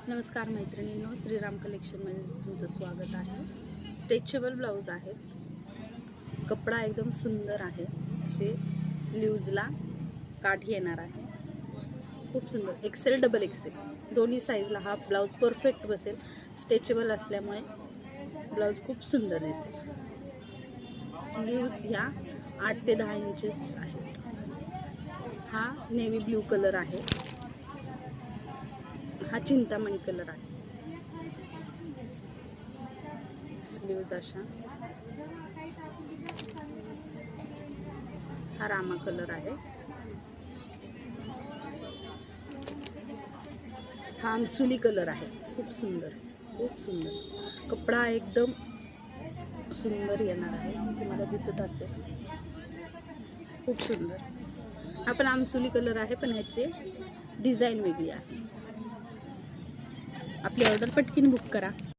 नमस्कार मैत्रिणींनो, श्रीराम कलेक्शनमध्ये तुमचं स्वागत आहे। स्ट्रेचेबल ब्लाऊज आहेत। कपडा एकदम सुंदर आहे। असे स्लीव्जला काठी येणार आहे। खूप सुंदर एक्सेल डबल एक्सेल दोन्ही साईजला हा ब्लाऊज परफेक्ट बसेल। स्ट्रेचेबल असल्यामुळे ब्लाऊज खूप सुंदर दिसेल। स्लीव्ज ह्या 8 ते 10 इंचेस आहेत। हा नेव्ही ब्लू कलर आहे। हा चिंतामणी कलर आहे। स्लीव्ज अशा, हा रामा कलर आहे। हा आमसुली कलर आहे। खूप सुंदर, खूप सुंदर कपडा एकदम सुंदर येणार आहे। तुम्हाला दिसत असेल, खूप सुंदर। हा पण आमसुली कलर आहे, पण ह्याची डिझाईन वेगळी आहे। आपली ऑर्डर पटकीन बुक करा।